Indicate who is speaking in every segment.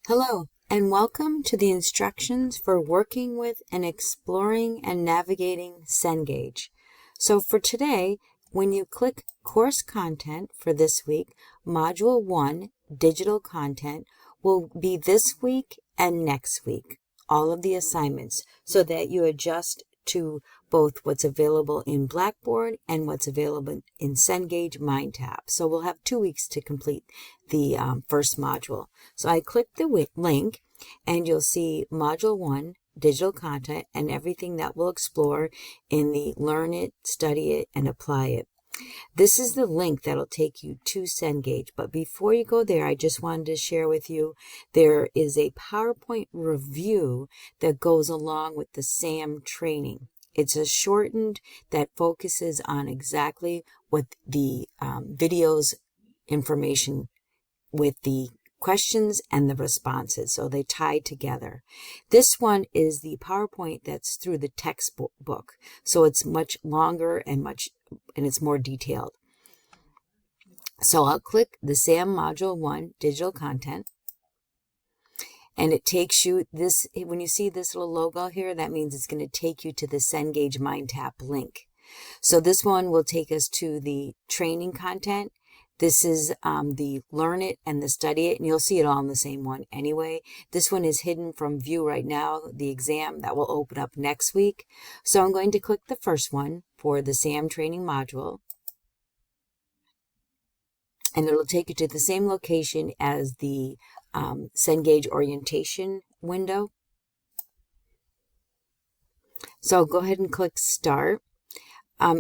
Speaker 1: Hello, and welcome to the instructions for working with and exploring and navigating Cengage. So for today, when you click Course Content for this week, Module 1, Digital Content, will be this week and next week, all of the assignments, so that you adjust to both what's available in Blackboard and what's available in Cengage MindTap. So we'll have 2 weeks to complete the first module. So I click the link and you'll see Module 1, Digital Content, and everything that we'll explore in the Learn It, Study It, and Apply It. This is the link that'll take you to Cengage. But before you go there, I just wanted to share with you, there is a PowerPoint review that goes along with the SAM training. It's a shortened that focuses on exactly what the video's information with the questions and the responses, so they tie together. This one is the PowerPoint that's through the textbook, so it's much longer and it's more detailed. So I'll click the SAM Module 1 Digital Content, and it takes you this. When you see this little logo here, that means it's going to take you to the Cengage MindTap link. So this one will take us to the training content. This is the Learn It and the Study It, and you'll see it all in the same one anyway. This one is hidden from view right now, the exam that will open up next week. So I'm going to click the first one for the SAM training module, and it'll take you to the same location as the Cengage orientation window. So go ahead and click Start.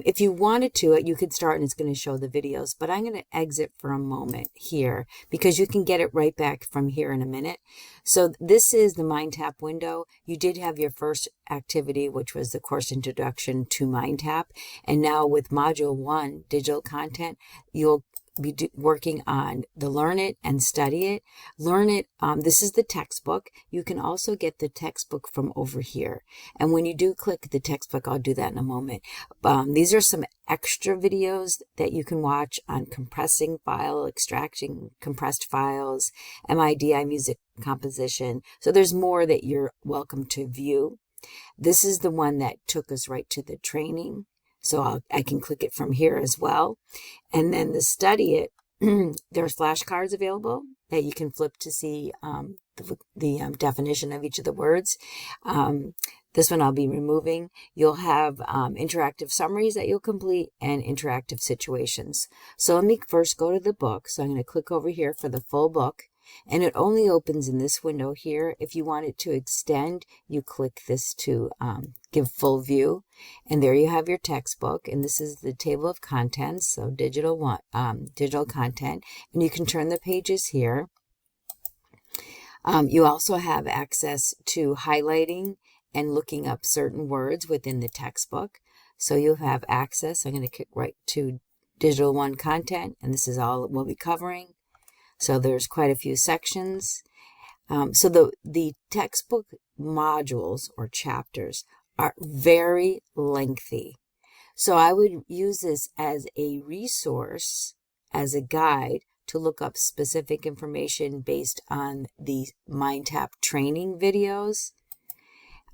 Speaker 1: If you wanted to, you could start and it's going to show the videos, but I'm going to exit for a moment here because you can get it right back from here in a minute. So this is the MindTap window. You did have your first activity, which was the course introduction to MindTap. And now with Module 1, Digital Content, you'll be working on the Learn It and Study It. Learn It, this is the textbook. You can also get the textbook from over here. And when you do click the textbook, I'll do that in a moment. These are some extra videos that you can watch on compressing file, extracting compressed files, MIDI music composition. So there's more that you're welcome to view. This is the one that took us right to the training. So I can click it from here as well. And then the Study It, there's flashcards available that you can flip to see the definition of each of the words. This one I'll be removing. You'll have interactive summaries that you'll complete and interactive situations. So let me first go to the book. So I'm going to click over here for the full book. And it only opens in this window here. If you want it to extend, you click this to give full view. And there you have your textbook. And this is the table of contents, so digital content. And you can turn the pages here. You also have access to highlighting and looking up certain words within the textbook. So you'll have access. I'm going to click right to Digital 1 content, and this is all we'll be covering. So there's quite a few sections. So the textbook modules or chapters are very lengthy. So I would use this as a resource, as a guide to look up specific information based on the MindTap training videos.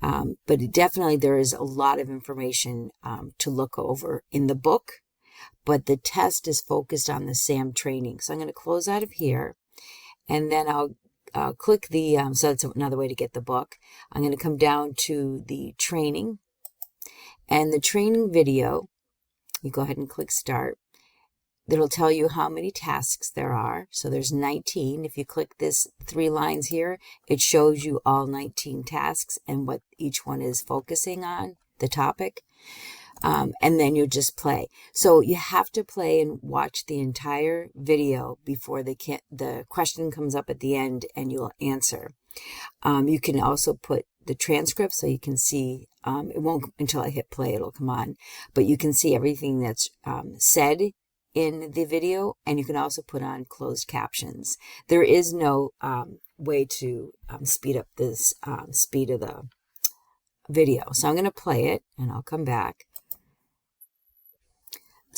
Speaker 1: But definitely there is a lot of information to look over in the book. But the test is focused on the SAM training. So I'm going to close out of here, and then I'll click the, so that's another way to get the book. I'm going to come down to the training, and the training video, you go ahead and click Start. It'll tell you how many tasks there are. So there's 19. If you click this 3 lines here, it shows you all 19 tasks and what each one is focusing on, the topic. And then you just play. So you have to play and watch the entire video before the question comes up at the end and you'll answer. You can also put the transcript so you can see, it won't until I hit play, it'll come on, but you can see everything that's said in the video, and you can also put on closed captions. There is no way to speed up this speed of the video. So I'm going to play it and I'll come back.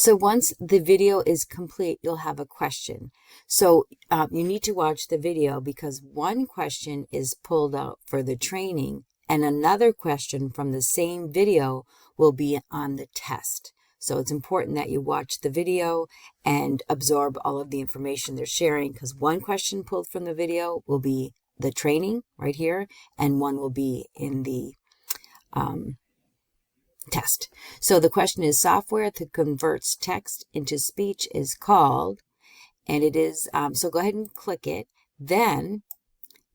Speaker 1: So once the video is complete, you'll have a question. So you need to watch the video because one question is pulled out for the training and another question from the same video will be on the test. So it's important that you watch the video and absorb all of the information they're sharing, because one question pulled from the video will be the training right here and one will be in the test. So the question is, software that converts text into speech is called, and it is, so go ahead and click it. Then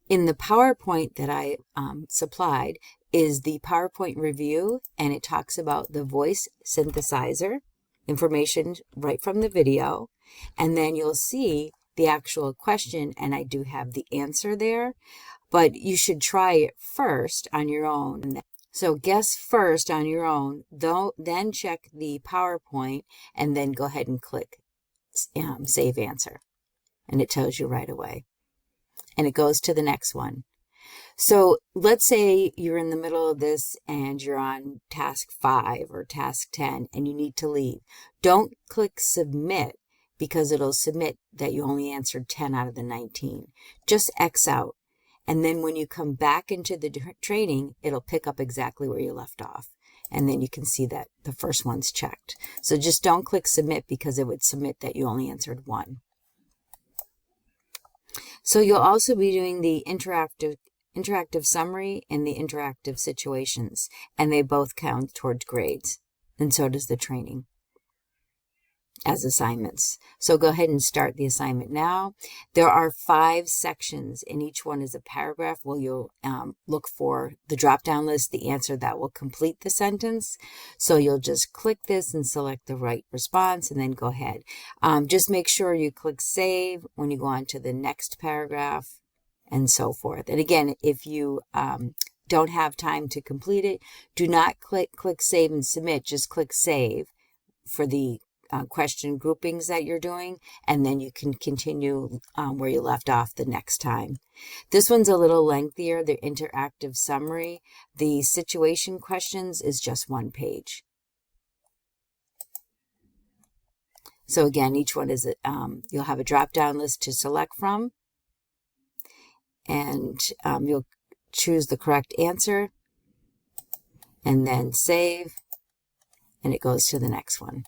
Speaker 1: in the PowerPoint that I supplied is the PowerPoint review, and it talks about the voice synthesizer, information right from the video, and then you'll see the actual question, and I do have the answer there, but you should try it first on your own. So guess first on your own, then check the PowerPoint, and then go ahead and click Save Answer. And it tells you right away. And it goes to the next one. So let's say you're in the middle of this and you're on task 5 or task 10 and you need to leave. Don't click Submit because it'll submit that you only answered 10 out of the 19. Just X out. And then when you come back into the training, it'll pick up exactly where you left off. And then you can see that the first one's checked. So just don't click Submit because it would submit that you only answered 1. So you'll also be doing the interactive summary and the interactive situations, and they both count towards grades. And so does the training as assignments. So go ahead and start the assignment now. There are 5 sections, and each one is a paragraph where you'll look for the drop-down list, the answer that will complete the sentence. So you'll just click this and select the right response, and then go ahead. Just make sure you click Save when you go on to the next paragraph, and so forth. And again, if you don't have time to complete it, do not click Save and Submit. Just click Save for the question groupings that you're doing, and then you can continue where you left off the next time. This one's a little lengthier, the interactive summary. The situation questions is just 1 page. So again, each one is, you'll have a drop-down list to select from, and you'll choose the correct answer, and then save, and it goes to the next one.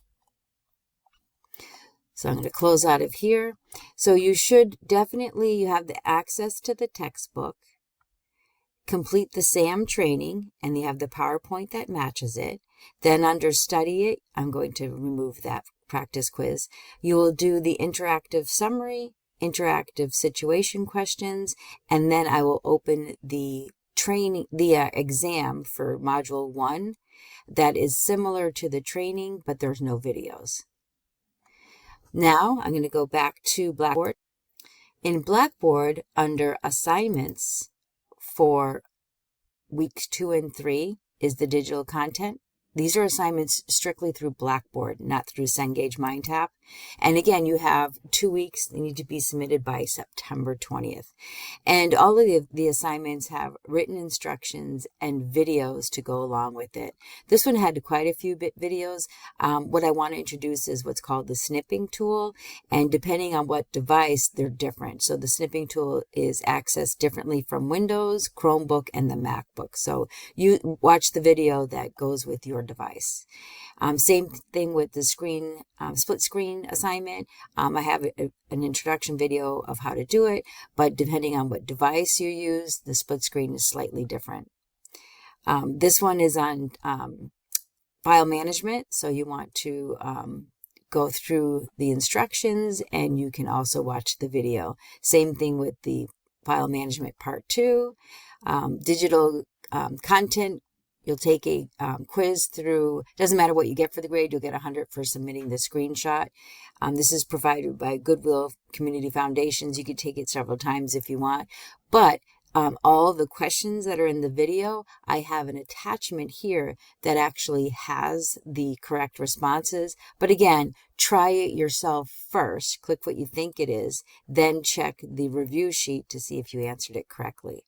Speaker 1: So I'm going to close out of here. So you should definitely, you have the access to the textbook, complete the SAM training, and you have the PowerPoint that matches it. Then under Study It, I'm going to remove that practice quiz. You will do the interactive summary, interactive situation questions, and then I will open the exam for Module 1 that is similar to the training, but there's no videos. Now I'm going to go back to Blackboard. In Blackboard, under Assignments for weeks 2 and 3 is the digital content. These are assignments strictly through Blackboard, not through Cengage MindTap. And again, you have 2 weeks. They need to be submitted by September 20th. And all of the assignments have written instructions and videos to go along with it. This one had quite a few videos. What I want to introduce is what's called the snipping tool. And depending on what device, they're different. So the snipping tool is accessed differently from Windows, Chromebook, and the MacBook. So you watch the video that goes with your device. Same thing with the screen, split screen assignment. I have an introduction video of how to do it, but depending on what device you use, the split screen is slightly different. This one is on file management, so you want to go through the instructions, and you can also watch the video. Same thing with the file management part 2. Digital content, you'll take a quiz through, doesn't matter what you get for the grade, you'll get 100 for submitting the screenshot. This is provided by Goodwill Community Foundations. You could take it several times if you want, but all the questions that are in the video, I have an attachment here that actually has the correct responses. But again, try it yourself first. Click what you think it is, then check the review sheet to see if you answered it correctly.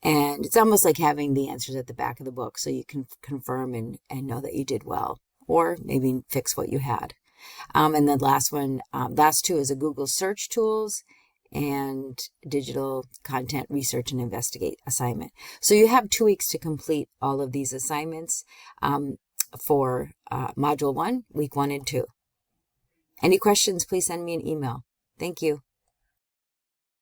Speaker 1: And it's almost like having the answers at the back of the book so you can confirm and know that you did well or maybe fix what you had. And the last two is a Google search tools and digital content research and investigate assignment. So you have 2 weeks to complete all of these assignments for Module 1, Week 1 and 2. Any questions, please send me an email. Thank you.